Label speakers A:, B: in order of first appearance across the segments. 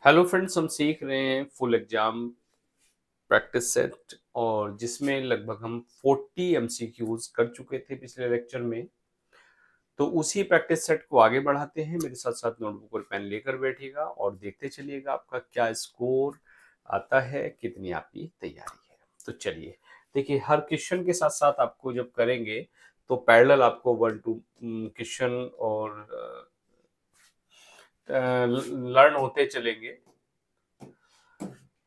A: Hello friends, हम सीख रहे हैं फुल एग्जाम प्रैक्टिस सेट और जिसमें लगभग हम 40 एमसीक्यूज कर चुके थे पिछले लेक्चर में। तो उसी प्रैक्टिस सेट को आगे बढ़ाते हैं। मेरे साथ साथ नोटबुक और पेन लेकर बैठिएगा और देखते चलिएगा आपका क्या स्कोर आता है, कितनी आपकी तैयारी है। तो चलिए देखिए, हर क्वेश्चन के साथ साथ आपको जब करेंगे तो पैरेलल आपको 1-2 क्वेश्चन और लर्न होते चलेंगे।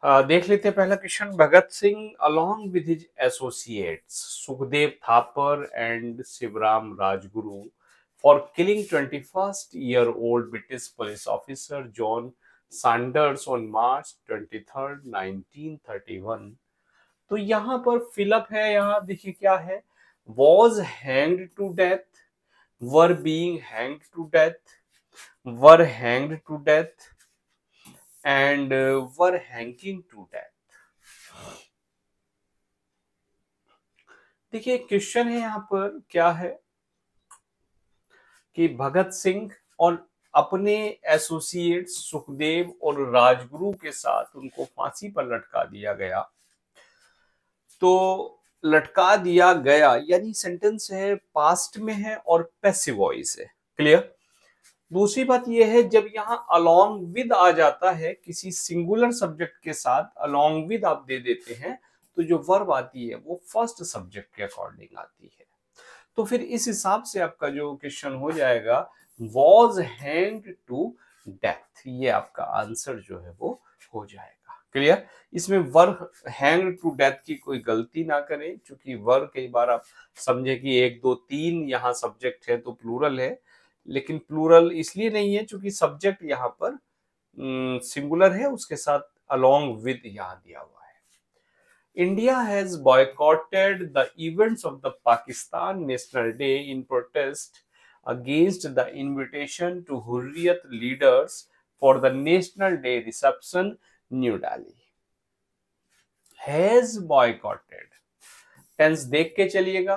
A: देख लेते हैं पहला question. Bhagat Singh along with his associates Sukhdev Thapar and Shivaram Rajguru for killing 21st year old British police officer John Sanders on March 23rd 1931। तो यहाँ पर फिलअप है, यहाँ देखिए क्या है, was hanged to death, were being hanged to death, were hanged to death and were hanging to death। देखिए question है यहाँ पर क्या है कि भगत सिंह और अपने एसोसिएट सुखदेव और राजगुरु के साथ उनको फांसी पर लटका दिया गया। तो लटका दिया गया यानी सेंटेंस है, पास्ट में है और पैसिव वॉइस है। क्लियर। दूसरी बात यह है, जब यहाँ अलोंग विद आ जाता है किसी सिंगुलर सब्जेक्ट के साथ, अलोंग विद आप दे देते हैं तो जो वर्ब आती है वो फर्स्ट सब्जेक्ट के अकॉर्डिंग आती है। तो फिर इस हिसाब से आपका जो क्वेश्चन हो जाएगा वॉज हैंग्ड टू डेथ, ये आपका आंसर जो है वो हो जाएगा। क्लियर। इसमें वर्ब हैंग्ड टू डेथ की कोई गलती ना करें, क्योंकि वर्ब कई बार आप समझे कि 1 2 3 यहाँ सब्जेक्ट है तो प्लूरल है, लेकिन प्लूरल इसलिए नहीं है क्योंकि सब्जेक्ट यहाँ पर सिंगुलर है, उसके साथ अलोंग विद यहाँ दिया हुआ है। India has boycotted the events of the Pakistan National Day in protest against the invitation to Hurriyat leaders for the National Day reception, New Delhi। Has boycotted, tense देख के चलिएगा,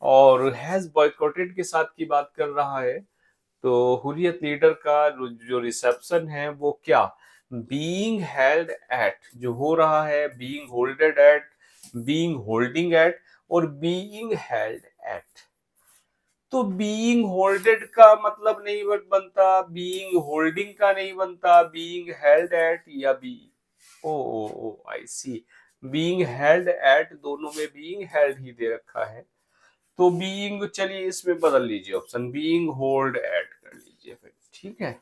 A: और हैज बॉयकॉटेड के साथ की बात कर रहा है तो हुर्रियत लीडर का जो रिसेप्शन है वो क्या, बीइंग हेल्ड एट, जो हो रहा है being holded at, being holding at और बीइंग हेल्ड एट। तो बीइंग होल्डेड का मतलब नहीं बनता, बीइंग होल्डिंग का नहीं बनता, बीइंग हेल्ड एट या B O I C, being held at, दोनों में बीइंग हेल्ड ही दे रखा है। तो बीइंग, चलिए इसमें बदल लीजिए, ऑप्शन बीइंग होल्ड एट कर लीजिए फिर, ठीक है।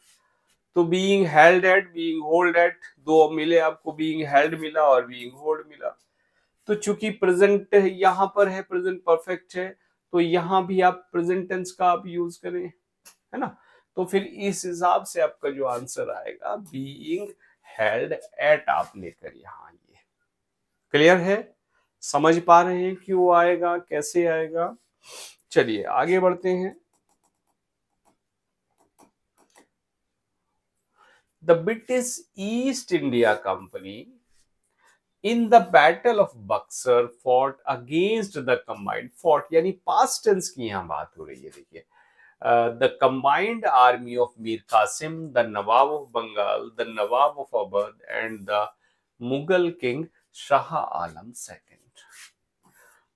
A: तो being held at, being hold at, दो मिले आपको, बीइंग हेल्ड मिला और बीइंग होल्ड मिला। तो चूंकि प्रेजेंट यहाँ पर है, प्रेजेंट परफेक्ट है, तो यहाँ भी आप प्रेजेंट टेंस का आप यूज करें, है ना। तो फिर इस हिसाब से आपका जो आंसर आएगा बीइंग हेल्ड एट आप लेकर यहाँ आइए। क्लियर है, समझ पा रहे हैं क्यों आएगा, कैसे आएगा। चलिए आगे बढ़ते हैं। The British East India Company in the battle of Buxar fought against the combined, fought यानी पास्ट टेंस की यहां बात हो रही है। देखिए the combined army of Mir Qasim, the nawab of Bengal, the nawab of Awadh and the Mughal king Shah Alam second.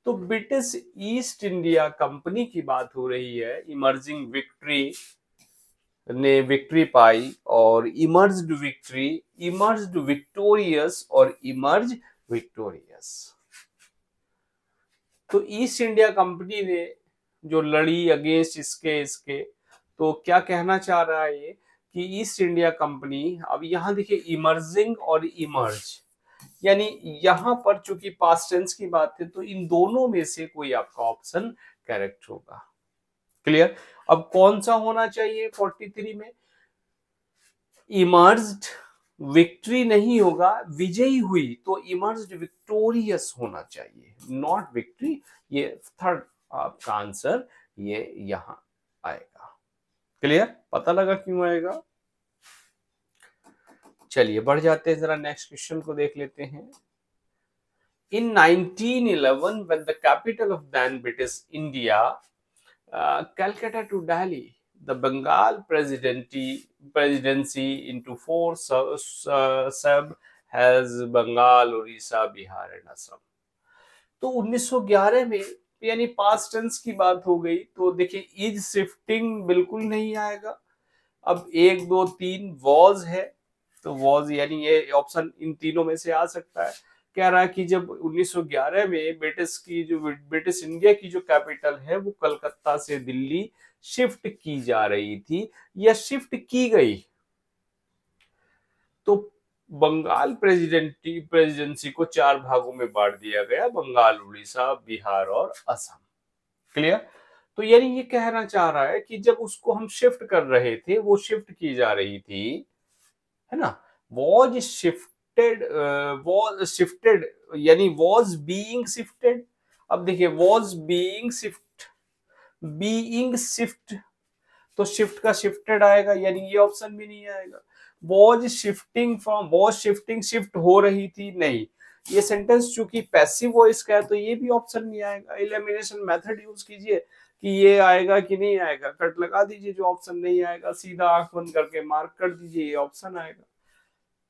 A: तो ब्रिटिश ईस्ट इंडिया कंपनी की बात हो रही है। इमर्जिंग विक्ट्री ने विक्ट्री पाई और इमर्ज्ड विक्ट्री, इमर्ज्ड विक्टोरियस और इमर्ज विक्टोरियस। तो ईस्ट इंडिया कंपनी ने जो लड़ी अगेंस्ट इसके, तो क्या कहना चाह रहा है ये कि ईस्ट इंडिया कंपनी, अब यहां देखिए इमर्जिंग और इमर्ज, यानी यहां पर चूंकि पास्ट टेंस की बात है तो इन दोनों में से कोई आपका ऑप्शन करेक्ट होगा। क्लियर। अब कौन सा होना चाहिए 43 में, इमर्ज्ड विक्ट्री नहीं होगा, विजयी हुई, तो इमर्ज्ड विक्टोरियस होना चाहिए, नॉट विक्ट्री। ये थर्ड आपका आंसर ये यहां आएगा। क्लियर, पता लगा क्यों आएगा। चलिए बढ़ जाते हैं, जरा नेक्स्ट क्वेश्चन को देख लेते हैं। In 1911, when the capital of then British India, Calcutta to Delhi, the Bengal presidency into four sub has Bengal, Orissa, Bihar and Assam. तो 1911 में यानी पास्ट टेंस की बात हो गई, तो देखिए इज शिफ्टिंग बिल्कुल नहीं आएगा। अब 1 2 3 वॉज है, तो वॉज यानी ये ऑप्शन इन तीनों में से आ सकता है। कह रहा है कि जब 1911 में ब्रिटिश इंडिया की जो कैपिटल है वो कलकत्ता से दिल्ली शिफ्ट की जा रही थी या शिफ्ट की गई, तो बंगाल प्रेसिडेंसी को 4 भागों में बांट दिया गया, बंगाल, उड़ीसा, बिहार और असम। क्लियर? तो यानी ये कहना चाह रहा है कि जब उसको हम शिफ्ट कर रहे थे, वो शिफ्ट की जा रही थी, है ना, वॉज शिफ्टेड यानी वॉज बीइंग शिफ्टेड। अब देखिए वॉज बीइंग शिफ्ट, तो शिफ्ट का शिफ्टेड आएगा, यानी ये ऑप्शन भी नहीं आएगा। वॉज शिफ्टिंग शिफ्ट हो रही थी, नहीं। ये सेंटेंस चूंकि पैसिव वॉइस का है तो ये भी ऑप्शन नहीं आएगा। एलिमिनेशन मेथड यूज कीजिए कि ये आएगा कि नहीं आएगा, कट लगा दीजिए, जो ऑप्शन नहीं आएगा सीधा आंख बंद करके मार्क कर दीजिए, ये ऑप्शन आएगा।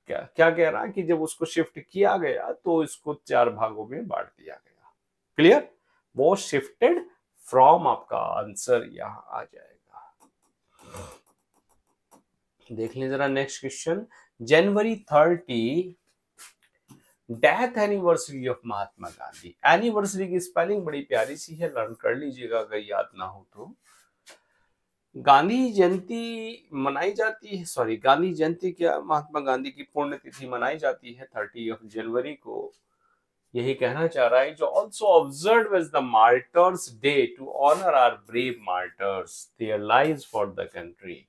A: क्या कह रहा है कि जब उसको शिफ्ट किया गया तो इसको 4 भागों में बांट दिया गया। क्लियर? वो शिफ्टेड फ्रॉम आपका आंसर यहां आ जाएगा। देख लें जरा next question. January 30 death anniversary of Mahatma Gandhi. Anniversary की स्पेलिंग बड़ी प्यारी सी है, लर्न कर लीजिएगा अगर याद ना हो तो। गांधी जयंती मनाई जाती है, सॉरी गांधी जयंती क्या, महात्मा गांधी की पुण्यतिथि मनाई जाती है 30 जनवरी को, यही कहना चाह रहा है। जो also observe as the martyrs day to honour our brave martyrs their lives for the country.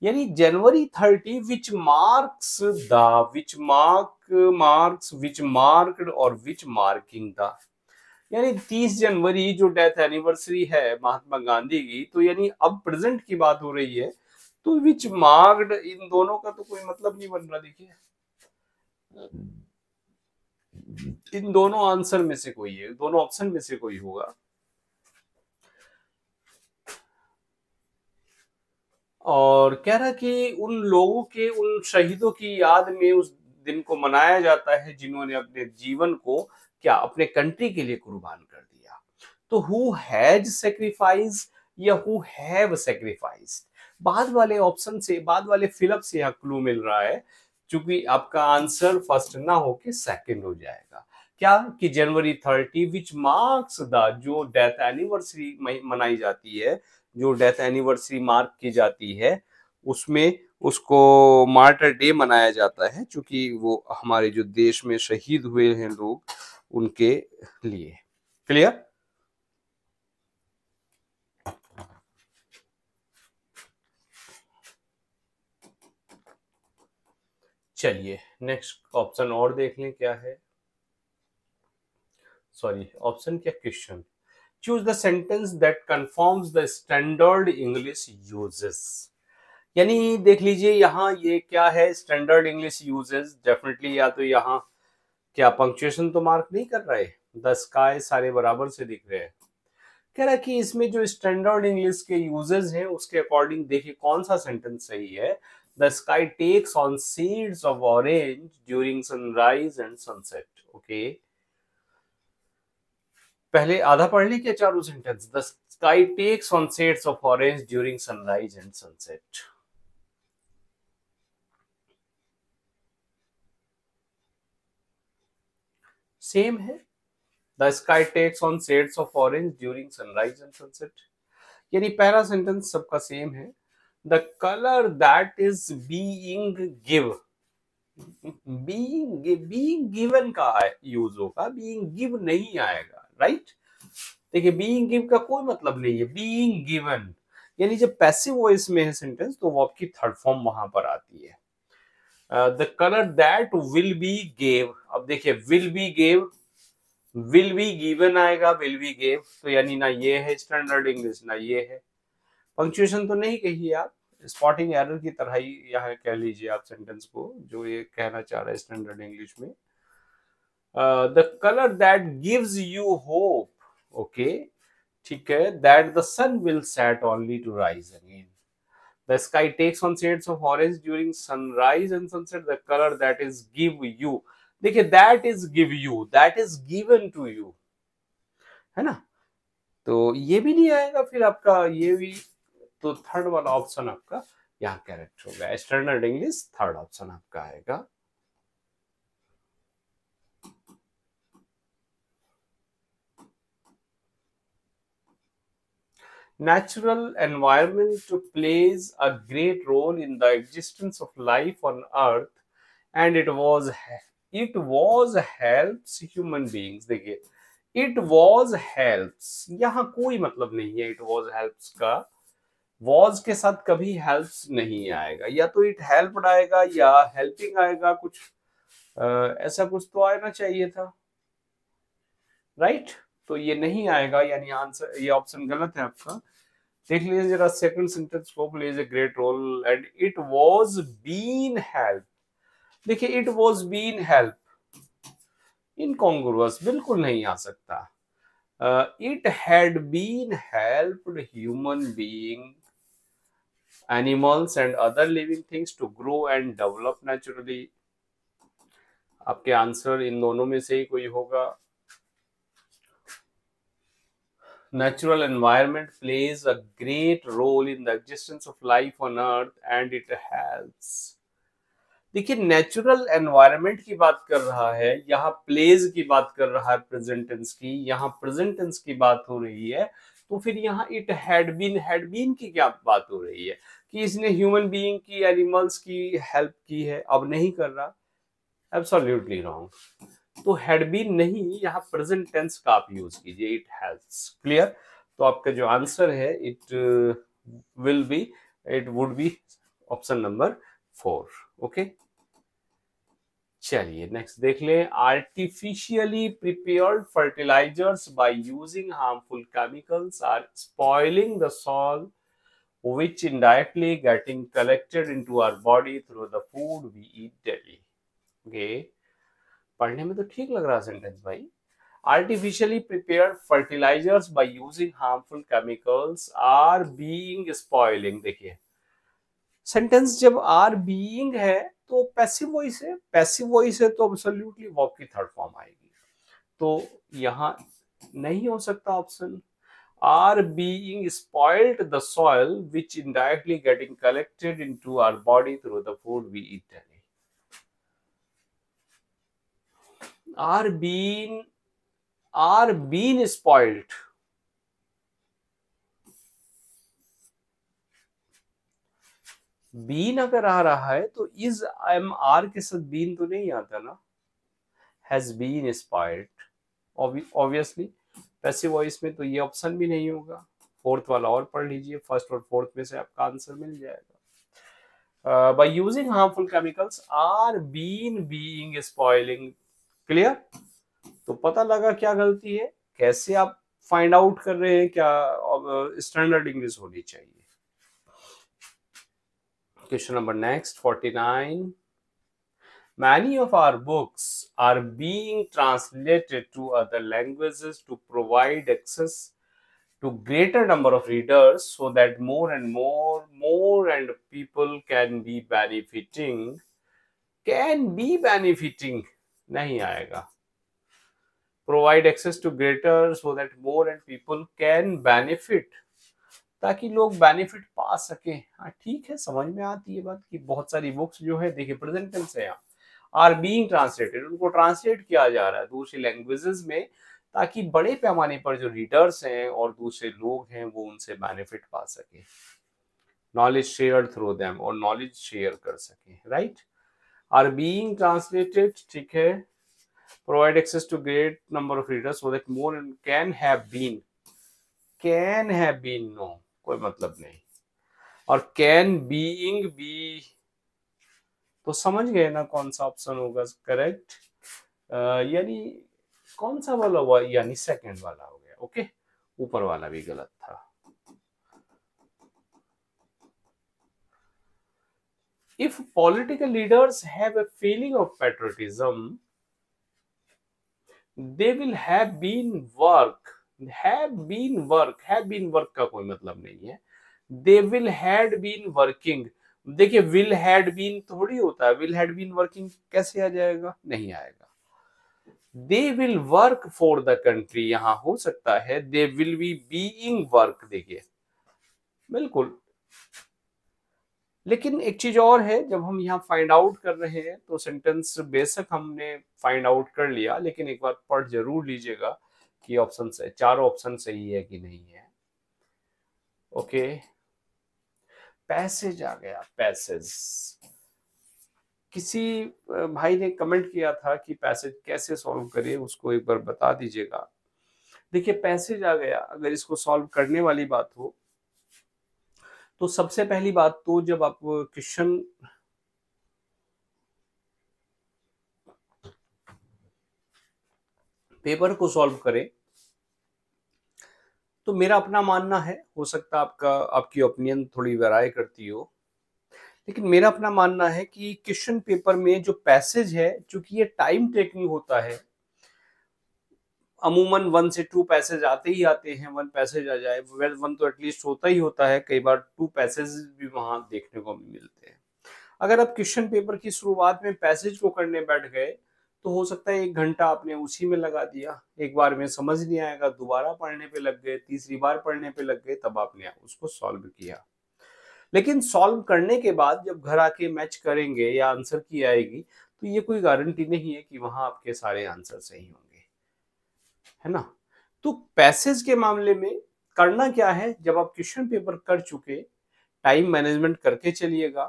A: यानी जनवरी 30 विच मार्क्स मार्क्ड और विच मार्किंग द, यानी 30 जनवरी जो डेथ एनिवर्सरी है महात्मा गांधी की, तो यानी अब प्रेजेंट की बात हो रही है, तो विच मार्क्ड, इन दोनों का तो कोई मतलब नहीं बन रहा। देखिए इन दोनों आंसर में से कोई है, दोनों ऑप्शन में से कोई होगा। और कह रहा कि उन लोगों के, उन शहीदों की याद में उस दिन को मनाया जाता है जिन्होंने अपने जीवन को क्या अपने कंट्री के लिए कुर्बान कर दिया। तो हु हैज सैक्रिफाइस या हु हैव सैक्रिफाइस्ड, बाद वाले ऑप्शन से, बाद वाले फिलअप से यह क्लू मिल रहा है, क्योंकि आपका आंसर फर्स्ट ना होके सेकंड हो जाएगा। क्या कि जनवरी 30 विच मार्क्स द, जो डेथ एनिवर्सरी मनाई जाती है, जो डेथ एनिवर्सरी मार्क की जाती है, उसमें उसको मार्टर डे मनाया जाता है, क्योंकि वो हमारे जो देश में शहीद हुए हैं लोग, उनके लिए। क्लियर? चलिए नेक्स्ट ऑप्शन और देख लें क्या है, सॉरी ऑप्शन क्या, question. Choose the sentence that confirms the standard English uses. यानी देख लीजिए यहाँ ये क्या है, स्टैंडर्ड इंग्लिश यूजेस। डेफिनेटली या तो यहाँ क्या पंक्चुएशन तो मार्क नहीं कर रहे, द स्काई सारे बराबर से दिख रहे हैं। कह रहा है कि इसमें जो स्टैंडर्ड इंग्लिश के यूजेस हैं उसके अकॉर्डिंग देखिए कौन सा सेंटेंस सही है। The sky takes on shades of orange during sunrise and sunset. Okay, पहले आधा पढ़ ली क्या चारों सेंटेंस। The sky takes on shades of orange during sunrise and sunset. Same है, the sky takes on shades of orange during sunrise and sunset, यानी पहला सेंटेंस सबका सेम है। The colour that is being being given का use होगा, being give नहीं आएगा, right. देखिए बीइंग गिव का कोई मतलब नहीं है, बीइंग गिवन यानी जब पैसिव वॉइस में है सेंटेंस तो वो आपकी थर्ड फॉर्म वहां पर आती है। The colour that will be gave, अब देखिए will be gave, will be given आएगा, विल बी गेव, तो यानी ना ये है स्टैंडर्ड इंग्लिश ना ये है। पंक्चुएशन तो नहीं कहिए आप, स्पॉटिंग एरर की तरह ही यहाँ कह लीजिए आप सेंटेंस को, जो ये कहना चाह रहा है स्टैंडर्ड इंग्लिश में। The colour that gives you hope, okay ठीक है, that the sun will set only to rise again. The sky takes on shades of orange during sunrise and sunset. The color that is give you, देखिए that is give you, that is given to you, है ना। तो ये भी नहीं आएगा फिर आपका, ये भी। तो थर्ड वाला ऑप्शन आपका यहाँ करेक्ट होगा। स्टैंडर्ड इंग्लिश थर्ड ऑप्शन आपका आएगा। Natural environment plays a great role in the existence of life on earth and it was helps human beings। देखिए it was helps, यहाँ कोई मतलब नहीं है। it was helps का was के साथ कभी helps नहीं आएगा, या तो it helped आएगा या helping आएगा, कुछ ऐसा कुछ तो आना चाहिए था, राइट। तो ये नहीं आएगा, यानी आंसर ये ऑप्शन गलत है आपका। देख लीजिए जरा सेकंड सेंटेंस को, plays a great role and it was been help. देखिए it was been help incongruous, बिल्कुल नहीं आ सकता। It had been helped human being, animals and other living things to grow and develop naturally. आपके answer इन दोनों में से ही कोई होगा। Natural environment plays a great role in the existence of life on earth and it helps। देखिए natural environment की बात कर रहा है, यहाँ प्लेज की बात कर रहा है प्रेजेंट टेंस की, यहाँ प्रेजेंट टेंस की बात हो रही है। तो फिर यहाँ इट हैड बीन की क्या बात हो रही है कि इसने ह्यूमन बीइंग की, एनिमल्स की हेल्प की है, अब नहीं कर रहा। Absolutely wrong. तो हैड बीन नहीं, यहाँ प्रेजेंट टेंस का आप यूज कीजिए, इट हेल्प्स। क्लियर। तो आपका जो आंसर है it would be option number 4। Okay, चलिए नेक्स्ट देख लें। Artificially prepared fertilisers by using harmful chemicals are spoiling the soil which indirectly getting collected into our body through the food we eat daily। Okay, पढ़ने में तो ठीक लग रहा sentence भाई। Artificially prepared fertilisers by using harmful chemicals are being spoiling. देखिए sentence जब are being है तो पैसिव वॉइस है, पैसिव वॉइस है तो एब्सोल्युटली वर्ब की थर्ड फॉर्म आएगी। तो यहाँ नहीं हो सकता option. are being spoiled the soil which indirectly getting collected into our body through the food we eat daily। are being spoiled, been अगर आ रहा है तो इज एम आर के साथ बीन तो नहीं आता ना। Has been spoiled obviously passive voice में तो ये ऑप्शन भी नहीं होगा। फोर्थ वाला और पढ़ लीजिए, फर्स्ट और फोर्थ में से आपका आंसर मिल जाएगा। By using harmful chemicals are being spoiling. Clear. तो पता लगा क्या गलती है, कैसे आप फाइंड आउट कर रहे हैं क्या स्टैंडर्ड इंग्लिश होनी चाहिए। Question number next 49। Many of our books are being translated to other languages to provide access to greater number of readers so that more and people can be benefiting। नहीं आएगा। Provide access to greater so that more and people can benefit, ताकि लोग benefit पा सके। हाँ ठीक है, समझ में आती है बात कि बहुत सारी बुक्स जो है, देखिए प्रेजेंट टेंस है यहाँ, आर बीइंग ट्रांसलेटेड, उनको ट्रांसलेट किया जा रहा है दूसरी लैंग्वेजेस में, ताकि बड़े पैमाने पर जो रीडर्स हैं और दूसरे लोग हैं वो उनसे बेनिफिट पा सके, नॉलेज शेयर थ्रू देम, और नॉलेज शेयर कर सके, राइट। आर बीइंग ट्रांसलेटेड, ठीक है। Provide access to great number of readers so that more can have been no, कोई मतलब नहीं। और कैन बीइंग बी, तो समझ गए ना कौन सा ऑप्शन होगा करेक्ट। यानी कौन सा वाला हुआ, यानी सेकंड वाला हो गया। ओके, ऊपर वाला भी गलत था। If political leaders have a feeling of patriotism, they will have been work have been work का कोई मतलब नहीं है। They will had been working, देखिए विल हैड बीन थोड़ी होता है, विल हैड बीन वर्किंग कैसे आ जाएगा, नहीं आएगा। They will work for the country, यहां हो सकता है they will be being work, देखिए बिल्कुल। लेकिन एक चीज और है, जब हम यहाँ फाइंड आउट कर रहे हैं तो सेंटेंस बेशक हमने फाइंड आउट कर लिया, लेकिन एक बार पढ़ जरूर लीजिएगा कि ऑप्शन से चारों ऑप्शन सही है कि नहीं है। ओके, पैसेज आ गया, पैसेज। किसी भाई ने कमेंट किया था कि पैसेज कैसे सॉल्व करें, उसको एक बार बता दीजिएगा। देखिए पैसेज आ गया, अगर इसको सॉल्व करने वाली बात हो तो सबसे पहली बात तो जब आप क्वेश्चन पेपर को सॉल्व करें तो मेरा अपना मानना है, हो सकता है आपकी ओपिनियन थोड़ी वेराई करती हो, लेकिन मेरा अपना मानना है कि क्वेश्चन पेपर में जो पैसेज है, चूंकि ये टाइम टेकिंग होता है, अमूमन 1 से 2 पैसेज आते ही आते हैं, 1 पैसेज आ जाए, वेल 1 तो एटलीस्ट होता ही होता है, कई बार 2 पैसेज भी वहां देखने को मिलते हैं। अगर आप क्वेश्चन पेपर की शुरुआत में पैसेज को करने बैठ गए तो हो सकता है 1 घंटा आपने उसी में लगा दिया, एक बार में समझ नहीं आएगा, दोबारा पढ़ने पे लग गए, तीसरी बार पढ़ने पे लग गए, तब आपने उसको सॉल्व किया। लेकिन सॉल्व करने के बाद जब घर आके मैच करेंगे या आंसर की आएगी तो ये कोई गारंटी नहीं है कि वहां आपके सारे आंसर सही होंगे, है ना। तो पैसेज के मामले में करना क्या है, जब आप क्वेश्चन पेपर कर चुके, टाइम मैनेजमेंट करके चलिएगा।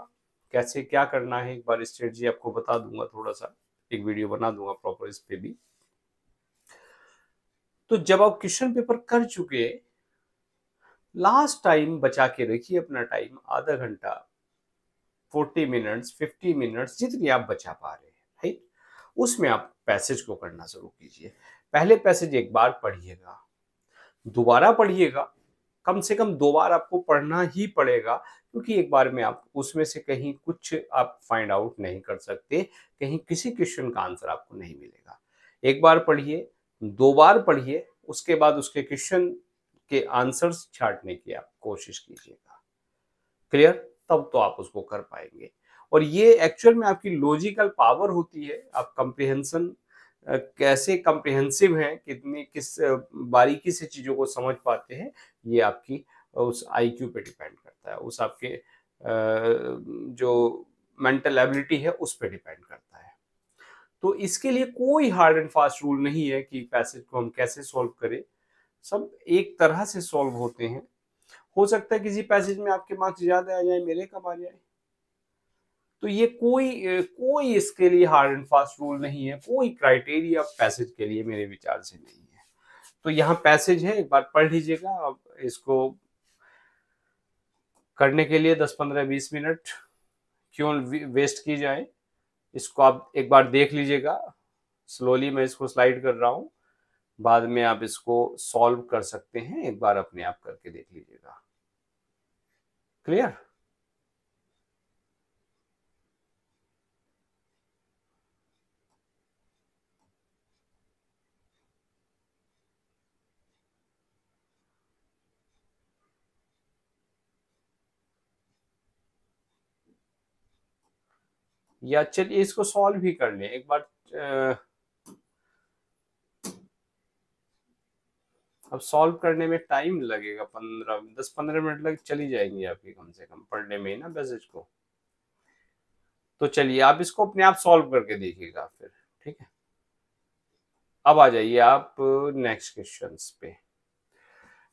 A: कैसे क्या करना है एक बार स्ट्रेटजी आपको बता दूंगा, थोड़ा सा एक वीडियो बना दूंगा प्रॉपर इस पे भी। तो जब आप क्वेश्चन पेपर कर चुके, लास्ट टाइम बचा के रखिए अपना टाइम, आधा घंटा, 40 मिनट्स, 50 मिनट्स, जितनी आप बचा पा रहे हैं, राइट, उसमें आप पैसेज को करना शुरू कीजिए। पहले पैसेज एक बार पढ़िएगा, दोबारा पढ़िएगा, कम से कम 2 बार आपको पढ़ना ही पड़ेगा, क्योंकि एक बार में आप उसमें से कहीं कुछ आप फाइंड आउट नहीं कर सकते, कहीं किसी क्वेश्चन का आंसर आपको नहीं मिलेगा। एक बार पढ़िए, 2 बार पढ़िए, उसके बाद उसके क्वेश्चन के आंसर्स छांटने की आप कोशिश कीजिएगा। क्लियर, तब तो आप उसको कर पाएंगे। और ये एक्चुअल में आपकी लॉजिकल पावर होती है, आप कॉम्प्रिहेंशन कैसे कॉम्प्रिहेंसिव हैं, कितनी किस बारीकी से चीजों को समझ पाते हैं, ये आपकी उस आईक्यू पे डिपेंड करता है, उस आपके जो मेंटल एबिलिटी है उस पे डिपेंड करता है। तो इसके लिए कोई हार्ड एंड फास्ट रूल नहीं है कि पैसेज को हम कैसे सॉल्व करें, सब एक तरह से सॉल्व होते हैं। हो सकता है किसी पैसेज में आपके मार्क्स ज्यादा आ जाए, मेरे कम आ जाए, तो ये कोई इसके लिए हार्ड एंड फास्ट रूल नहीं है, कोई क्राइटेरिया पैसेज के लिए मेरे विचार से नहीं है। तो यहाँ पैसेज है, एक बार पढ़ लीजिएगा। अब इसको करने के लिए 10-15-20 मिनट क्यों वेस्ट की जाए, इसको आप एक बार देख लीजिएगा। स्लोली मैं इसको स्लाइड कर रहा हूँ, बाद में आप इसको सॉल्व कर सकते हैं, एक बार अपने आप करके देख लीजिएगा। क्लियर। या चलिए इसको सॉल्व ही कर लें एक बार। अब सॉल्व करने में टाइम लगेगा, 10-15 मिनट लग चली जाएंगी आपकी कम से कम पढ़ने में ही ना पैसेज को। तो चलिए आप इसको अपने आप सॉल्व करके देखिएगा फिर, ठीक है। अब आ जाइए आप नेक्स्ट क्वेश्चंस पे।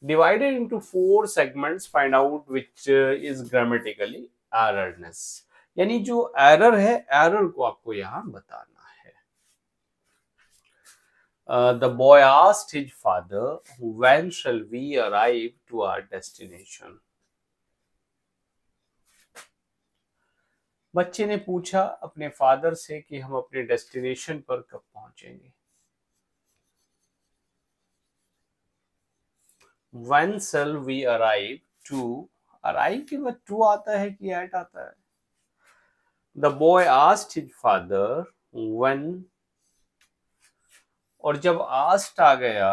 A: Divided into 4 segments, find out which is grammatically erroneous, यानी जो एरर है, एरर को आपको यहां बताना है। The boy asked his father, when shall we arrive to our destination? बच्चे ने पूछा अपने फादर से कि हम अपने डेस्टिनेशन पर कब पहुंचेंगे। When shall we arrive to, arrive के बाद to आता है कि at आता है। The boy asked his father when, और जब asked आ गया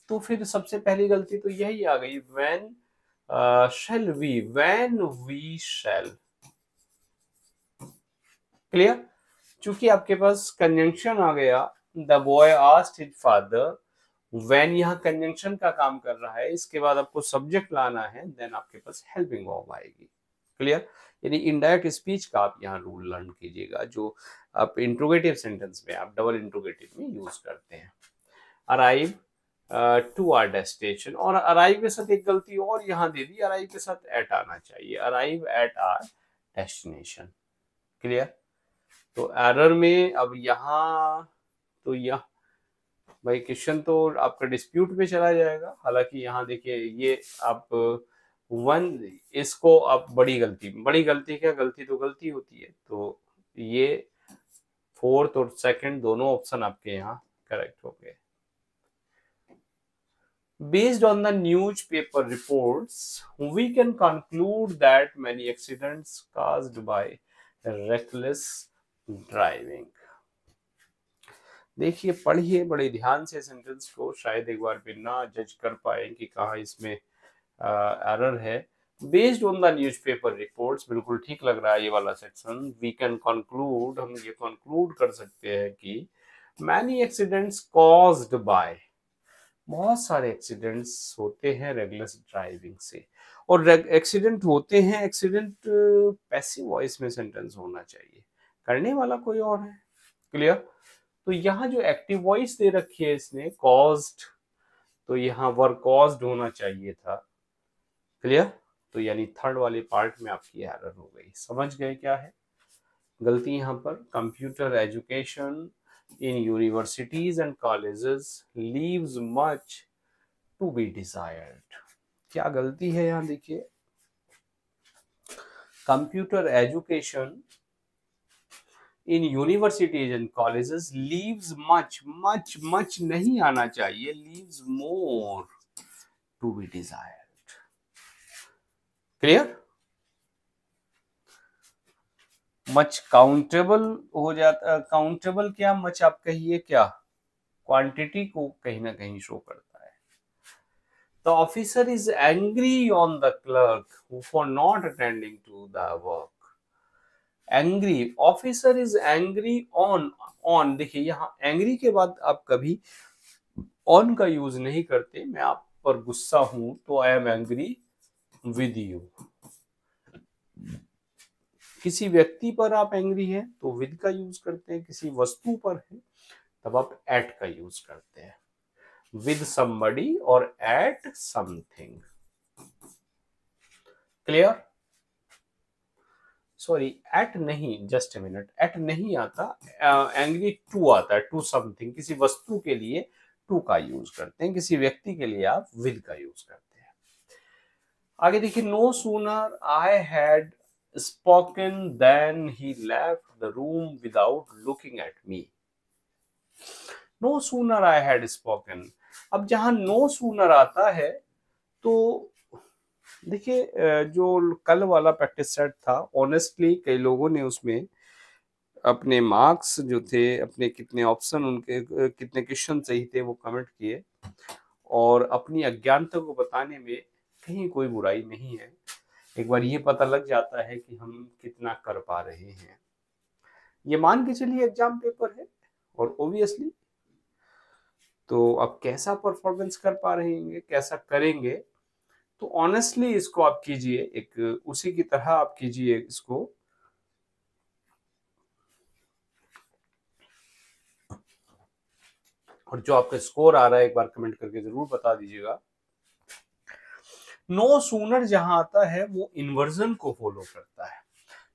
A: तो फिर सबसे पहली गलती तो यही आ गई, when shall we, when we shall. Clear? चूंकि आपके पास कंजंक्शन आ गया, the boy asked his father, when यहाँ कंजंक्शन का काम कर रहा है, इसके बाद आपको सब्जेक्ट लाना है, देन आपके पास हेल्पिंग वर्ब आएगी। क्लियर? यानी इनडायरेक्ट स्पीच का आप यहाँ रूल लर्न कीजिएगा, जो आप इंट्रोगेटिव सेंटेंस में, आप डबल इंट्रोगेटिव में यूज करते हैं। अराइव टू आवर डेस्टिनेशन, और अराइव के साथ एक गलती और यहाँ दे दी, अराइव के साथ एट आना चाहिए, arrive at our destination. Clear? तो एरर में अब यहाँ, तो यह भाई क्वेश्चन तो आपका डिस्प्यूट पे चला जाएगा। हालांकि यहाँ देखिए, ये आप वन, इसको आप बड़ी गलती क्या, गलती तो गलती होती है, तो ये फोर्थ और सेकंड दोनों ऑप्शन आपके यहाँ करेक्ट हो गए। Based on the newspaper reports, we can conclude that many accidents caused by reckless driving. देखिए, पढ़िए बड़े ध्यान से सेंटेंस को, शायद एक बार फिर ना जज कर पाए कि कहाँ इसमें एरर है। Based on the newspaper reports, बिल्कुल ठीक लग रहा है ये वाला सेक्शन। वी कैन कंक्लूड, हम ये कंक्लूड कर सकते हैं कि मैनी एक्सीडेंट्स कॉज्ड बाय, बहुत सारे एक्सीडेंट्स होते हैं रेगुलर ड्राइविंग से। और एक्सीडेंट होते हैं, एक्सीडेंट पैसिव वॉइस में सेंटेंस होना चाहिए, करने वाला कोई और है। क्लियर? तो यहाँ जो एक्टिव वॉइस दे रखी है इसने, कॉज्ड, तो यहाँ वर कॉज्ड होना चाहिए था। क्लियर? तो यानी थर्ड वाले पार्ट में आपकी एरर हो गई। समझ गए क्या है गलती यहाँ पर? Computer education in universities and colleges leaves much to be desired. क्या गलती है यहाँ देखिए, computer education in universities and colleges leaves much नहीं आना चाहिए, leaves more to be desired. Clear? Much countable हो जाता, काउंटेबल क्या, मच आप कहिए क्या, क्वांटिटी को कहीं ना कहीं शो करता है। The officer is angry on the clerk for not attending to the work. Angry, officer is angry on देखिए यहाँ angry के बाद आप कभी on का यूज नहीं करते। मैं आप पर गुस्सा हूं तो I am angry with you। किसी व्यक्ति पर आप एंग्री हैं तो विद का यूज करते हैं, किसी वस्तु पर है तब आप एट का यूज करते हैं, विद somebody और at something। Clear? Sorry, at नहीं, जस्ट ए मिनट, एट नहीं आता, एंग्री टू आता है, टू समथिंग। किसी वस्तु के लिए टू का यूज करते हैं, किसी व्यक्ति के लिए आप विद का यूज करते हैं। आगे देखिए, no sooner I had spoken than he left the room without looking at me. No sooner I had spoken, अब जहां नो सूनर आता है तो देखिए, जो कल वाला प्रैक्टिस सेट था, ऑनेस्टली कई लोगों ने उसमें अपने मार्क्स जो थे, अपने कितने ऑप्शन, उनके कितने क्वेश्चन सही थे वो कमेंट किए, और अपनी अज्ञानता को बताने में कहीं कोई बुराई नहीं है। एक बार ये पता लग जाता है कि हम कितना कर पा रहे हैं। ये मान के चलिए एग्जाम पेपर है, और ओबियसली तो अब कैसा परफॉर्मेंस कर पा रहे हैं, कैसा करेंगे, तो ऑनेस्टली इसको आप कीजिए, एक उसी की तरह आप कीजिए इसको। और जो आपका स्कोर आ रहा है एक बार कमेंट करके जरूर बता दीजिएगा। नो सूनर जहां आता है वो इन्वर्जन को फॉलो करता है।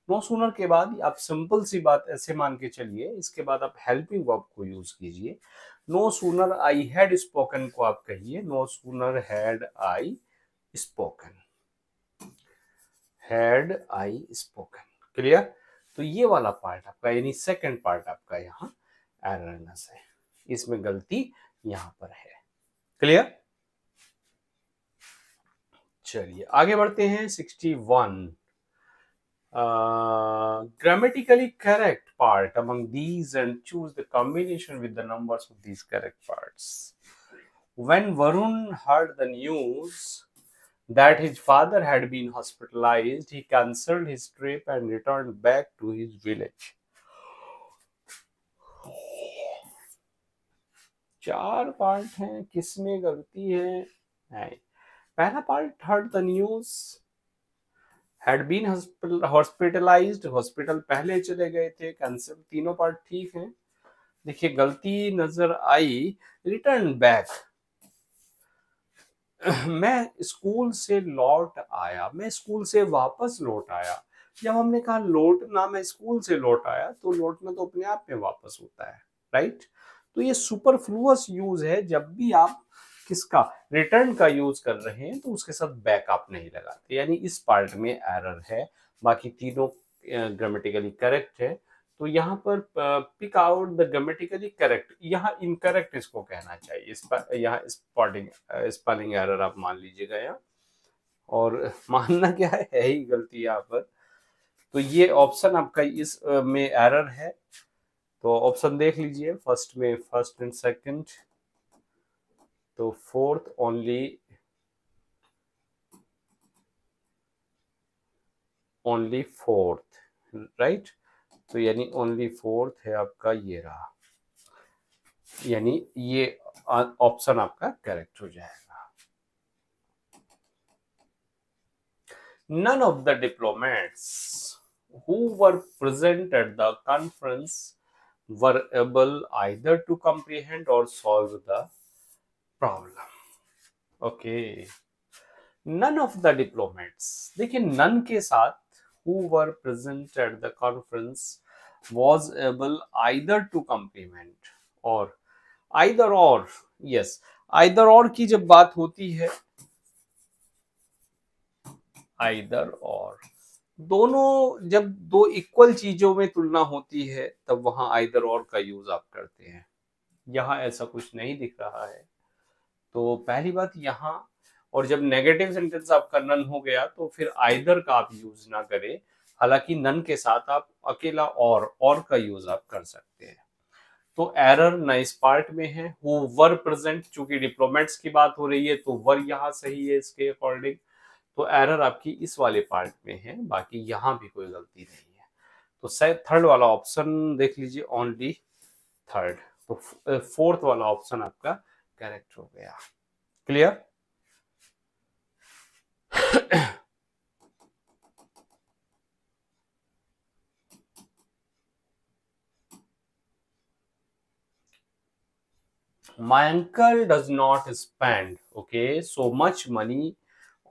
A: नो सूनर के बाद आप सिंपल सी बात ऐसे मान के चलिए, इसके बाद आप हेल्पिंग वर्ब को यूज कीजिए। No sooner I had spoken को आप कहिए, no sooner had I spoken, had I spoken. Clear? तो ये वाला पार्ट आपका, यानी सेकंड पार्ट आपका यहाँ एररनेस है, इसमें गलती यहां पर है। क्लियर? चलिए आगे बढ़ते हैं। 61 grammatically correct part among these and choose the combination with the numbers of these correct parts। When Varun heard the news that his father had been hospitalized, he cancelled his trip and returned back to his village. 4 part हैं, किसमें गलती है? नहीं, पहला part, heard the news, had been hospitalized, hospital पहले चले गए थे, कैंसिल, तीनों पार्ट ठीक हैं। देखिए गलती नजर आई, रिटर्न बैक, मैं स्कूल से लौट आया, मैं स्कूल से वापस लौट आया। जब हमने कहा लौटना, मैं स्कूल से लौट आया, तो लौटना तो अपने आप में वापस होता है, राइट? तो ये सुपरफ्लुअस यूज है। जब भी आप किसका, रिटर्न का यूज कर रहे हैं तो उसके साथ बैक आप नहीं लगाते, यानी इस पार्ट में एरर है। बाकी तीनों ग्रामेटिकली करेक्ट है। तो यहाँ पर pick out the grammatically correct, यहाँ इनकरेक्ट इसको कहना चाहिए। यहाँ स्पेलिंग एरर आप मान लीजिएगा यहाँ, और मानना क्या है ही गलती यहाँ पर। तो ये ऑप्शन आपका इस में एरर है। तो ऑप्शन देख लीजिए, फर्स्ट में फर्स्ट एंड सेकंड, तो फोर्थ ओनली फोर्थ, राइट? तो यानी ओनली फोर्थ है आपका, ये रहा, यानी ये ऑप्शन आपका करेक्ट हो जाएगा। None of the diplomats who were present at the conference were able either to comprehend or solve the problem. Okay. None of the diplomats, देखिए none के साथ who were present at the conference was able either to comprehend or either or, yes, either or की जब बात होती है, either or, दोनों जब दो इक्वल चीजों में तुलना होती है तब वहां either or का यूज आप करते हैं। यहाँ ऐसा कुछ नहीं दिख रहा है, तो पहली बात यहाँ, और जब नेगेटिव सेंटेंस आपका नन हो गया तो फिर आइदर का आप यूज ना करें। हालांकि नन के साथ आप अकेला और का यूज आप कर सकते हैं। तो एरर न इस पार्ट में है, हु वर प्रेजेंट, चूंकि डिप्लोमेट्स की बात हो रही है तो वर यहाँ सही है इसके अकॉर्डिंग। तो एरर आपकी इस वाले पार्ट में है, बाकी यहाँ भी कोई गलती नहीं है। तो शायद थर्ड वाला ऑप्शन देख लीजिए, ओनली थर्ड, तो फोर्थ वाला ऑप्शन आपका करेक्ट हो गया। Clear? My uncle does not spend, okay, so much money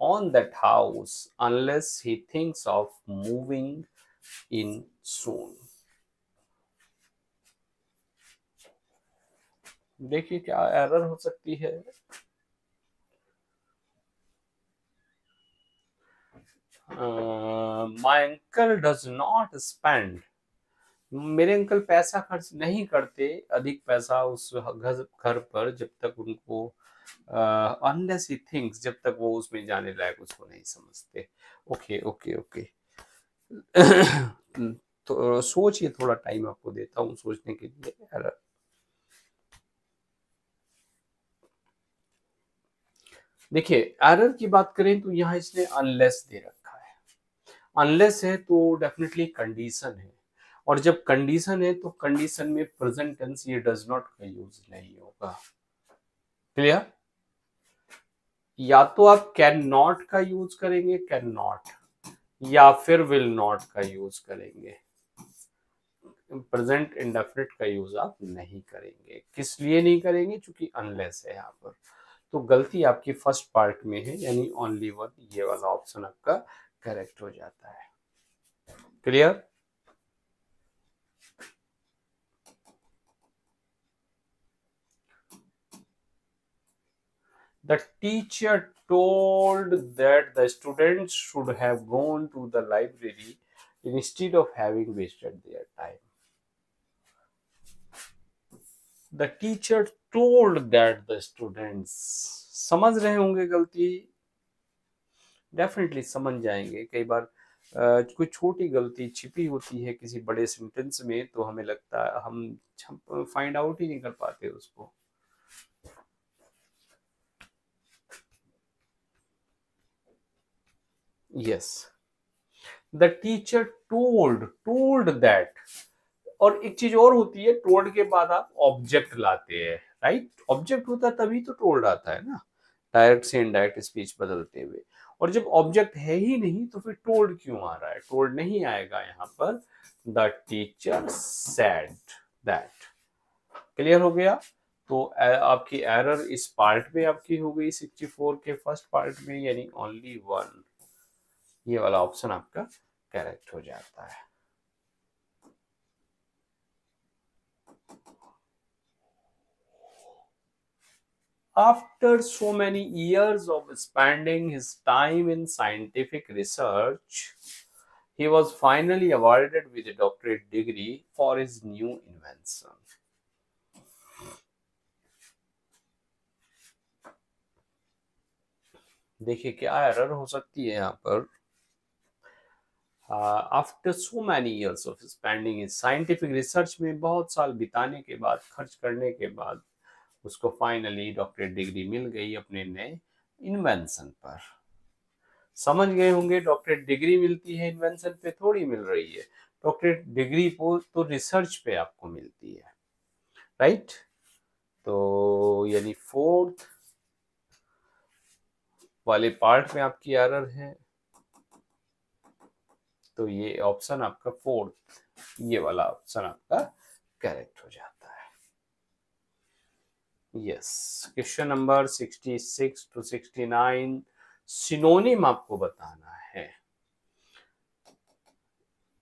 A: on that house unless he thinks of moving in soon. देखिए क्या एरर हो सकती है। My uncle does not spend, मेरे अंकल पैसा खर्च नहीं करते, अधिक पैसा उस घर पर, जब तक उनको अनलेस ही थिंक्स, जब तक वो उसमें जाने लायक उसको नहीं समझते। Okay okay okay. तो सोचिए, थोड़ा टाइम आपको देता हूँ सोचने के लिए। देखिए एरर की बात करें तो यहाँ इसने अनलेस दे रखा है। अनलेस है तो डेफिनेटली कंडीशन है, और जब कंडीशन है तो कंडीशन में प्रेजेंट टेंस, ये डज नॉट का यूज नहीं होगा। क्लियर? या तो आप कैन नॉट का यूज करेंगे, कैन नॉट, या फिर विल नॉट का यूज करेंगे। प्रेजेंट इंडेफिनिट का यूज आप नहीं करेंगे। किस लिए नहीं करेंगे? क्योंकि अनलेस है यहाँ पर। तो गलती आपकी फर्स्ट पार्ट में है, यानी ओनली वन, ये वाला ऑप्शन आपका करेक्ट हो जाता है। Clear? The teacher told that the students should have gone to the library instead of having wasted their time. The teacher told that the students, समझ रहे होंगे गलती, डेफिनेटली समझ जाएंगे। कई बार कोई छोटी गलती छिपी होती है किसी बड़े सेंटेंस में, तो हमें लगता है हम फाइंड आउट ही नहीं कर पाते उसको। Yes, the teacher told that. और एक चीज और होती है, टोल्ड के बाद आप ऑब्जेक्ट लाते हैं, राइट? ऑब्जेक्ट होता है तभी तो टोल्ड आता है ना, डायरेक्ट से इनडायरेक्ट स्पीच बदलते हुए। और जब ऑब्जेक्ट है ही नहीं तो फिर टोल्ड क्यों आ रहा है? टोल्ड नहीं आएगा यहाँ पर। The teacher said that. Clear हो गया? तो आपकी एरर इस पार्ट में आपकी हो गई 64 के फर्स्ट पार्ट में, यानी ओनली वन, ये वाला ऑप्शन आपका करेक्ट हो जाता है। After so many years of spending his time in scientific research, he was finally awarded with a doctorate degree for his new invention. देखिए क्या एरर हो सकती है यहाँ पर। After so many years of spending in scientific research में बहुत साल बिताने के बाद, खर्च करने के बाद, उसको फाइनली डॉक्टरेट डिग्री मिल गई अपने नए इन्वेंशन पर। समझ गए होंगे, डॉक्टरेट डिग्री मिलती है, इन्वेंशन पे थोड़ी मिल रही है। डॉक्टरेट डिग्री को तो रिसर्च पे आपको मिलती है, राइट? तो यानी फोर्थ वाले पार्ट में आपकी एरर है, तो ये ऑप्शन आपका फोर्थ, ये वाला ऑप्शन आपका करेक्ट हो जाता है। Yes, question number 66 to 69, synonym आपको बताना है।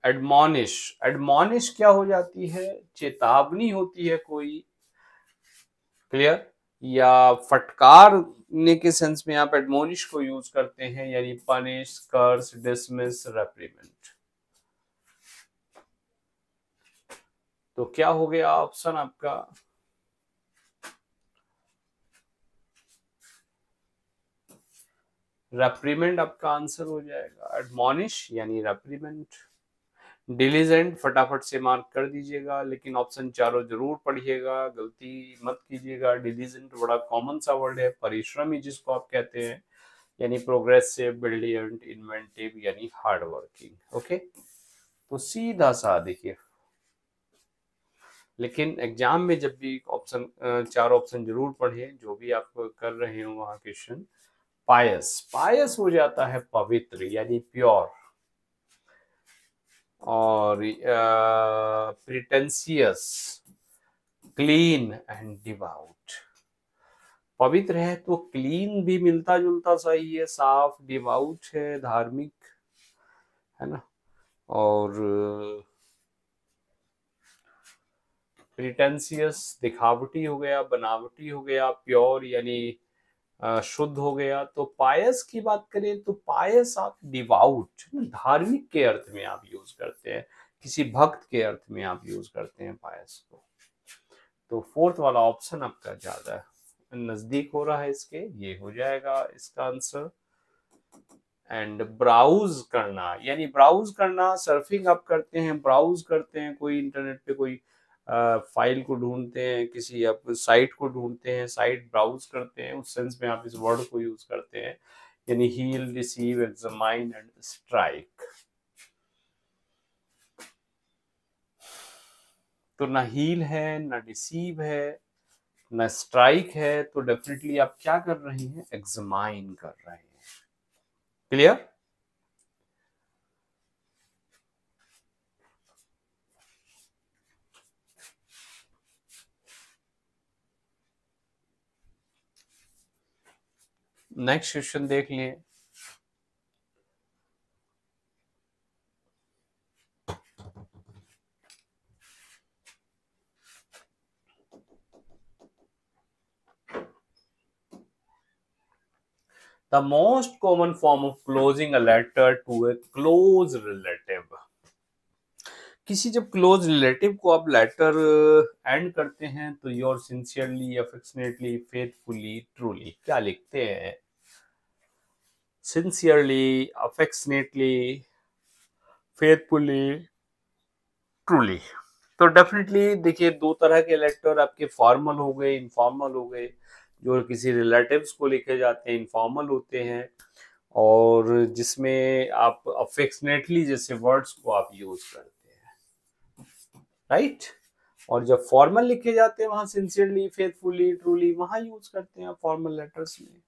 A: एडमॉनिश, एडमॉनिश क्या हो जाती है? चेतावनी होती है कोई, क्लियर? या फटकारने के सेंस में आप एडमोनिश को यूज करते हैं, यानी पनिश, कर्स, डिसमिस, रेप्रीमेंट। तो क्या हो गया ऑप्शन आपका? रेप्रीमेंट आपका आंसर हो जाएगा। एडमोनिश यानी रेप्रीमेंट। डिलीजेंट फटाफट से मार्क कर दीजिएगा, लेकिन ऑप्शन चारों जरूर पढ़िएगा, गलती मत कीजिएगा। डिलीजेंट बड़ा कॉमन सा वर्ड है, परिश्रमी जिसको आप कहते हैं, यानी प्रोग्रेसिव, ब्रिलियंट, इन्वेंटिव यानी हार्ड वर्किंग। ओके, तो सीधा सा देखिए, लेकिन एग्जाम में जब भी ऑप्शन, चार ऑप्शन जरूर पढ़िए जो भी आप कर रहे हो वहां क्वेश्चन। पायस, पायस हो जाता है पवित्र यानी प्योर। और प्रिटेंशियस, क्लीन एंड डिवाउट। पवित्र है तो क्लीन भी मिलता जुलता सही है, साफ। डिवाउट है धार्मिक, है ना? और प्रिटेंशियस दिखावटी हो गया, बनावटी हो गया। प्योर यानी शुद्ध हो गया। तो पायस की बात करें तो पायस आप डिवाउट, धार्मिक के अर्थ में आप यूज करते हैं, किसी भक्त के अर्थ में आप यूज करते हैं पायस को। तो फोर्थ वाला ऑप्शन आपका ज्यादा नजदीक हो रहा है इसके, ये हो जाएगा इसका आंसर। एंड ब्राउज करना, यानी ब्राउज करना, सर्फिंग आप करते हैं, ब्राउज करते हैं, कोई इंटरनेट पे कोई फाइल को ढूंढते हैं, किसी आप साइट को ढूंढते हैं, साइट ब्राउज करते हैं, उस सेंस में आप इस वर्ड को यूज करते हैं। यानी heal, receive, examine and strike. तो ना हील है, ना रिसीव है, ना स्ट्राइक है, तो डेफिनेटली आप क्या कर रहे हैं? एग्जामाइन कर रहे हैं। क्लियर? नेक्स्ट क्वेश्चन देख लिए। The most common form of closing a letter to a close relative. किसी जब क्लोज रिलेटिव को आप लेटर एंड करते हैं तो your sincerely, affectionately, faithfully, truly, क्या लिखते हैं? Sincerely, affectionately, faithfully, truly. तो डेफिनेटली देखिए, दो तरह के लेटर आपके फॉर्मल हो गए, इनफॉर्मल हो गए। जो किसी रिलेटिव्स को लिखे जाते हैं इनफॉर्मल होते हैं, और जिसमें आप अफेक्शनेटली जैसे वर्ड्स को आप यूज करते हैं, राइट। और जब फॉर्मल लिखे जाते हैं वहां सिंसियरली, फेथफुली, ट्रूली, वहां यूज करते हैं फॉर्मल लेटर्स में।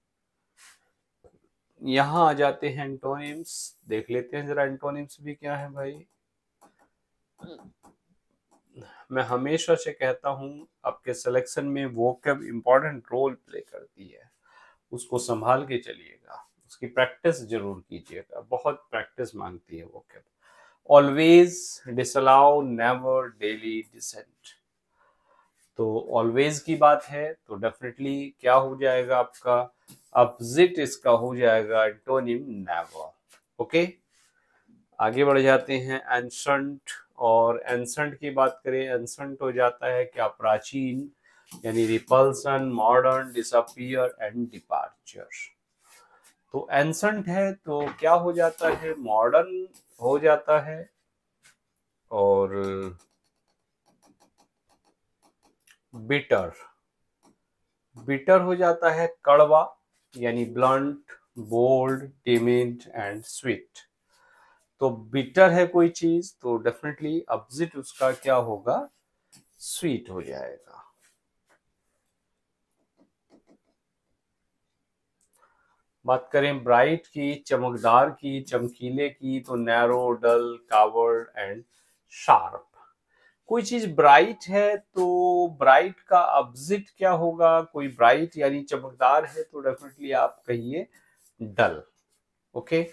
A: यहाँ आ जाते हैं एंटोनिम्स, देख लेते हैं जरा एंटोनिम्स भी क्या है भाई। मैं हमेशा से कहता हूँ आपके सिलेक्शन में वोकैब इंपॉर्टेंट रोल प्ले करती है, उसको संभाल के चलिएगा, उसकी प्रैक्टिस जरूर कीजिएगा, बहुत प्रैक्टिस मांगती है vocab. Always, disallow, never, daily, decent. तो ऑलवेज की बात है तो डेफिनेटली क्या हो जाएगा आपका, अपोजिट इसका हो जाएगा एंटोनिम नेवर। ओके, आगे बढ़ जाते हैं एंशंट। और एंशंट की बात करें, एंशंट हो जाता है क्या, प्राचीन, यानी repulsion, modern, disappear and departure. तो एंशंट है तो क्या हो जाता है, मॉडर्न हो जाता है, और बिटर, बिटर हो जाता है कड़वा, यानी blunt, bold, timid and sweet. तो बिटर है कोई चीज तो डेफिनेटली अपोजिट उसका क्या होगा, स्वीट हो जाएगा। बात करें ब्राइट की, चमकदार की, चमकीले की, तो narrow, dull, coward and sharp. कोई चीज ब्राइट है तो ब्राइट का अपोजिट क्या होगा, कोई ब्राइट यानी चमकदार है तो डेफिनेटली आप कहिए डल। ओके,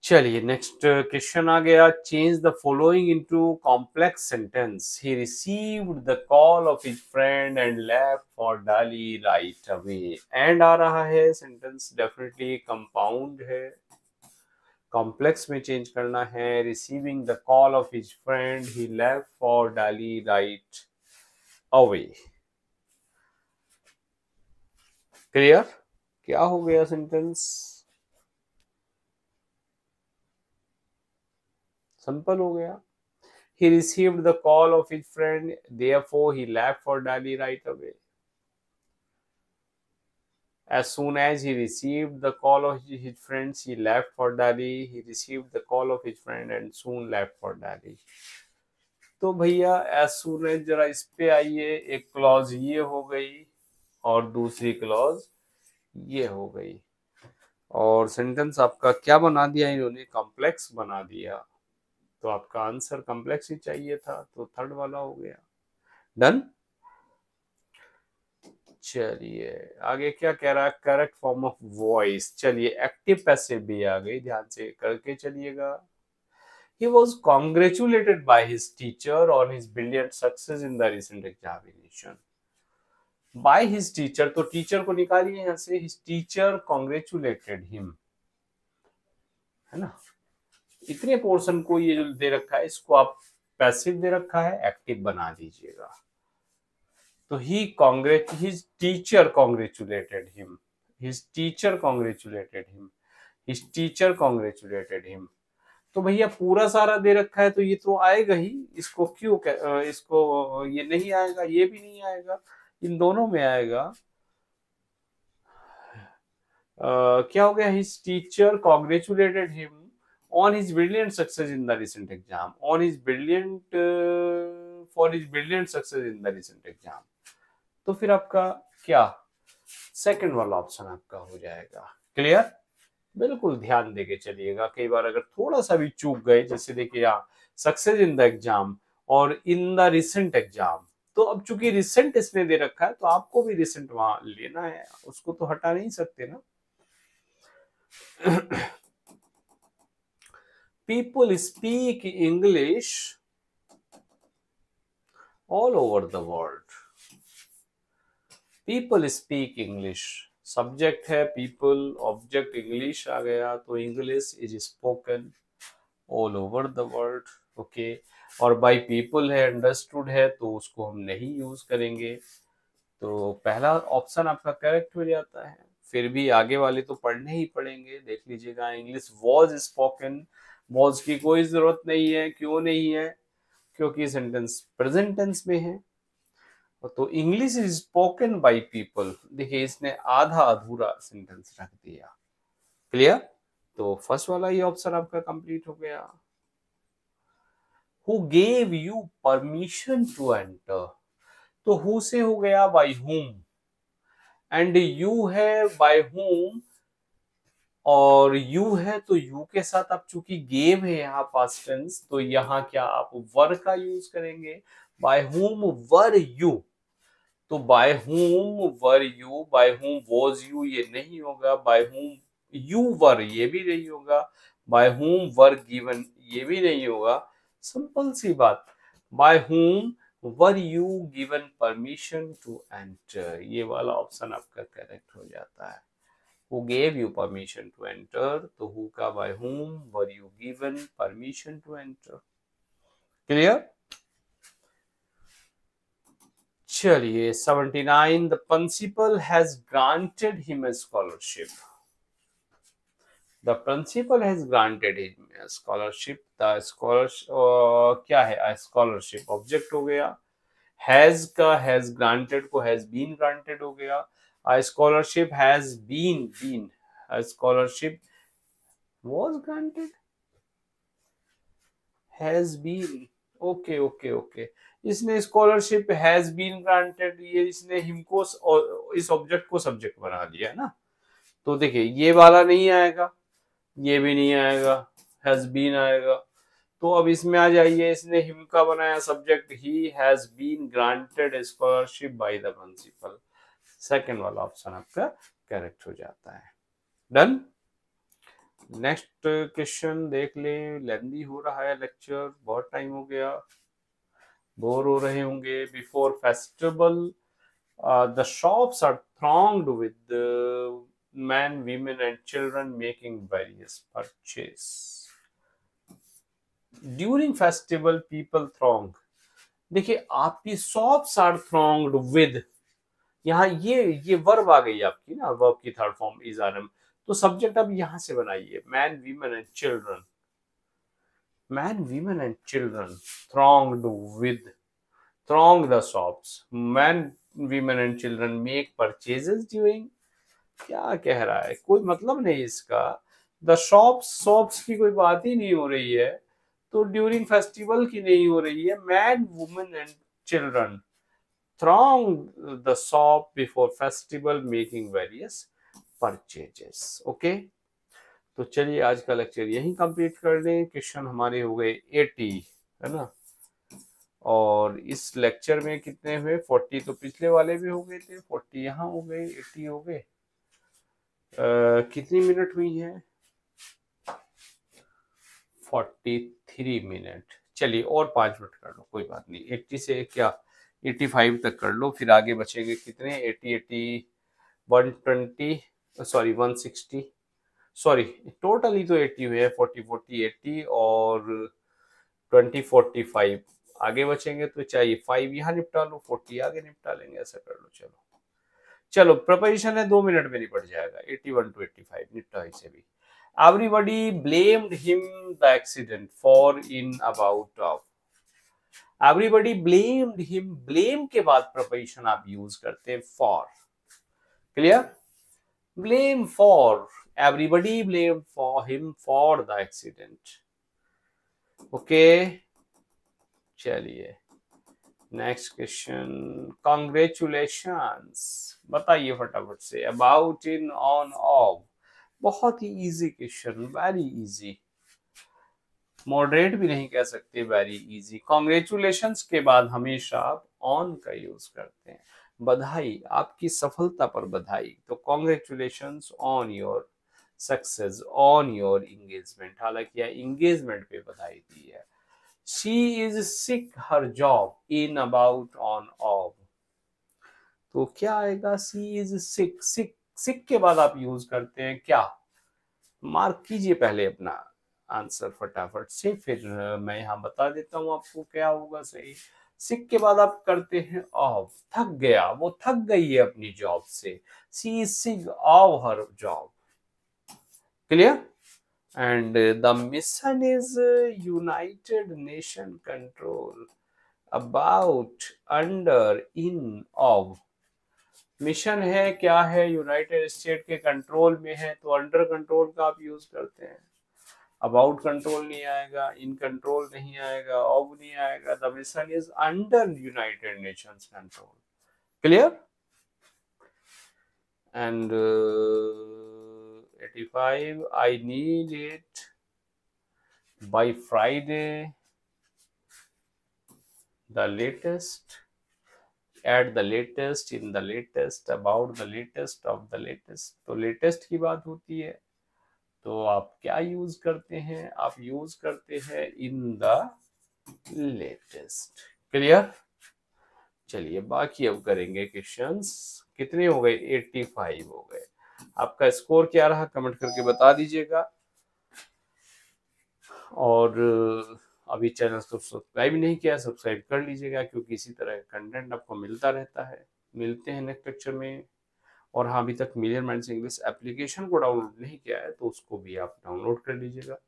A: चलिए नेक्स्ट क्वेश्चन आ गया, change the following into complex sentence. He received the call of his friend and left for डाली राइट अवे। एंड आ रहा है, सेंटेंस डेफिनेटली कंपाउंड है, कॉम्प्लेक्स में चेंज करना है। Receiving the call of his friend he left for डाली right away. Clear, क्या हो गया सेंटेंस, सिंपल हो गया। He received the call of his friend, therefore he left for Delhi right away. As soon as he received the call of his friends, he left for Delhi. He received the call of his friend and soon left for Delhi. तो भैया as soon as जरा इस पे आइए, एक clause ये हो गई और दूसरी क्लॉज ये हो गई, और सेंटेंस आपका क्या बना दिया इन्होंने, कॉम्प्लेक्स बना दिया। तो आपका आंसर कॉम्प्लेक्स ही चाहिए था, तो थर्ड वाला हो गया। डन। चलिए आगे क्या कह रहा है, करेक्ट फॉर्म ऑफ वॉइस। चलिए एक्टिव पैसिव भी आ गई, ध्यान से करके चलिएगा। He was congratulated by his teacher on his brilliant success in the recent examination. By his teacher, तो टीचर को निकालिए यहां से, his teacher congratulated him, है ना। इतने पोर्शन को ये जो दे रखा है इसको आप पैसिव दे रखा है, एक्टिव बना दीजिएगा। तो his teacher congratulated him, his teacher congratulated him, his teacher congratulated him। तो भैया पूरा सारा दे रखा है तो ये तो आएगा ही, इसको क्यों इसको ये नहीं आएगा, ये भी नहीं आएगा, इन दोनों में आएगा। क्या हो गया, his teacher congratulated him on his brilliant success in the recent exam, on his brilliant for his brilliant success in the recent exam। तो फिर आपका क्या, सेकंड वाला ऑप्शन आपका हो जाएगा। क्लियर, बिल्कुल ध्यान देके चलिएगा, कई बार अगर थोड़ा सा भी चूक गए, जैसे देखिए यहाँ सक्सेस इन द एग्जाम और इन द रिसेंट एग्जाम, तो अब चूंकि रिसेंट इसने दे रखा है तो आपको भी रिसेंट वहां लेना है, उसको तो हटा नहीं सकते ना। People speak English all over the world. People speak English, subject है पीपल, ऑब्जेक्ट इंग्लिश आ गया, तो English is spoken all over the world. Okay, और बाय पीपल है, अंडरस्टूड है, तो उसको हम नहीं यूज करेंगे, तो पहला ऑप्शन आपका करेक्ट हो जाता है। फिर भी आगे वाले तो पढ़ने ही पड़ेंगे, देख लीजिएगा। इंग्लिश वॉज स्पोकन, वॉज की कोई जरूरत नहीं है, क्यों नहीं है, क्योंकि सेंटेंस प्रेजेंट टेंस में है। तो English is spoken by people, देखिए इसने आधा अधूरा सेंटेंस रख दिया। क्लियर? तो फर्स्ट वाला ही ऑप्शन आपका कंप्लीट हो गया। Who gave you permission to enter, तो हु से हो गया बाय whom, एंड यू है बाय whom, और यू है तो यू के साथ आप चूंकि गेव है यहाँ पास्ट टेंस, तो यहाँ क्या आप वर का यूज करेंगे। बाय whom वर यू, तो by whom were you, by whom was you ये नहीं होगा, बाय whom यू वर ये भी नहीं होगा, बाय whom वर गिवन ये भी नहीं होगा। सिंपल सी बात, by whom were you given permission to enter, ये वाला ऑप्शन आपका करेक्ट हो जाता है। Who gave you permission to enter, तो who का by whom were you given permission to enter। Clear? चलिए 79, the principal has granted him a scholarship, the principal has granted him a scholarship, the scholarship क्या है, a scholarship object हो गया, has का has granted को has been granted हो गया, a scholarship has been, a scholarship was granted, has been, okay okay okay, इसने scholarship has been granted, ये इसने हिम को इस ऑब्जेक्ट को सब्जेक्ट बना लिया है ना। तो देखिए ये वाला नहीं आएगा, ये भी नहीं आएगा, हैज बीन आएगा। तो अब इसमें आ जाइए, इसने हिम का बनाया subject, he has been granted scholarship by the principal, second वाला ऑप्शन आपका करेक्ट हो जाता है। डन। नेक्स्ट क्वेश्चन देख ले, लेंदी हो रहा है लेक्चर, बहुत टाइम हो गया, बोर हो रहे होंगे। Before festival the shops are thronged with men, women and children making various purchase. During festival people throng, देखिए आपकी शॉप्स आर thronged with, यहाँ ये वर्ब आ गई आपकी ना, वर्ब की third form is are am, तो सब्जेक्ट अब यहां से बनाइए, men women and children, men women and children thronged with, throng the shops, men women and children make purchases during, क्या कह रहा है, कोई मतलब नहीं इसका। द शॉप्स की कोई बात ही नहीं हो रही है, तो ड्यूरिंग फेस्टिवल की नहीं हो रही है, man women and children throng the shop before festival making various purchases। Okay, तो चलिए आज का लेक्चर यहीं कंप्लीट कर दें। क्वेश्चन हमारे हो गए 80, है ना, और इस लेक्चर में कितने हुए, 40 तो पिछले वाले भी हो गए थे, 40 यहाँ हो गए, 80 हो गए। कितनी मिनट हुई है, 43 मिनट। चलिए और 5 मिनट कर लो, कोई बात नहीं, 80 से क्या 85 तक कर लो, फिर आगे बचेंगे कितने, 80 80 120 सॉरी 160, सॉरी टोटल ही तो 80 हुए हैं, 40 40 80 और 20 45 आगे बचेंगे, तो चाहिए 5 यहाँ निपटा लो, 40 आगे निपटा लेंगे, ऐसा कर लो। चलो चलो प्रपोजिशन है, 2 मिनट में निपट जाएगा, 81 to 85 निपटा इसे भी। Everybody blamed him the accident for in about of, everybody blamed him, blame के बाद प्रपोजिशन आप यूज करते हैं for। Clear? blame for, everybody blamed for him for the accident। Okay चलिए नेक्स्ट क्वेश्चन, कॉन्ग्रेचुलेशंस, बताइए फटाफट से, अबाउट इन ऑन ऑफ, बहुत ही easy question, very easy, moderate भी नहीं कह सकते, वेरी इजी। कॉन्ग्रेचुलेशंस के बाद हमेशा आप ऑन का यूज करते हैं, बधाई, आपकी सफलता पर बधाई, तो congratulations on your success, on your engagement, हालांकि यह एंगेजमेंट पे बधाई दी है। She is sick her job in about on of, तो क्या आएगा, she is sick, sick के बाद आप यूज करते हैं क्या, मार्क कीजिए पहले अपना आंसर फटाफट से, फिर मैं यहाँ बता देता हूँ आपको क्या होगा सही। सिक के बाद आप करते हैं ऑफ, थक गया, वो थक गई है अपनी जॉब से, she is sick of her job. Clear? And the mission is United Nation control, about, under, in, of. Mission है, क्या है, यूनाइटेड स्टेट के कंट्रोल में है, तो अंडर कंट्रोल का आप यूज करते हैं। अबाउट कंट्रोल नहीं आएगा, इन कंट्रोल नहीं आएगा, ऑफ नहीं आएगा। The mission is under United Nations control. Clear? And 85, I need it by Friday the latest, at the latest, in the latest, about the latest, of the latest। तो latest की बात होती है, तो आप क्या यूज करते हैं? आप यूज करते हैं इन द लेटेस्ट। क्लियर? चलिए बाकी अब करेंगे क्वेश्चंस। कितने हो गए? 85 हो गए। आपका स्कोर क्या रहा कमेंट करके बता दीजिएगा। और अभी चैनल को सब्सक्राइब नहीं किया, सब्सक्राइब कर लीजिएगा, क्योंकि इसी तरह का कंटेंट आपको मिलता रहता है। मिलते हैं नेक्स्ट लेक्चर में। और हाँ, अभी तक मिलियन माइंड्स इंग्लिश एप्लीकेशन को डाउनलोड नहीं किया है तो उसको भी आप डाउनलोड कर लीजिएगा।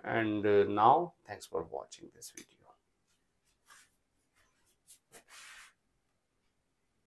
A: And now thanks for watching this video.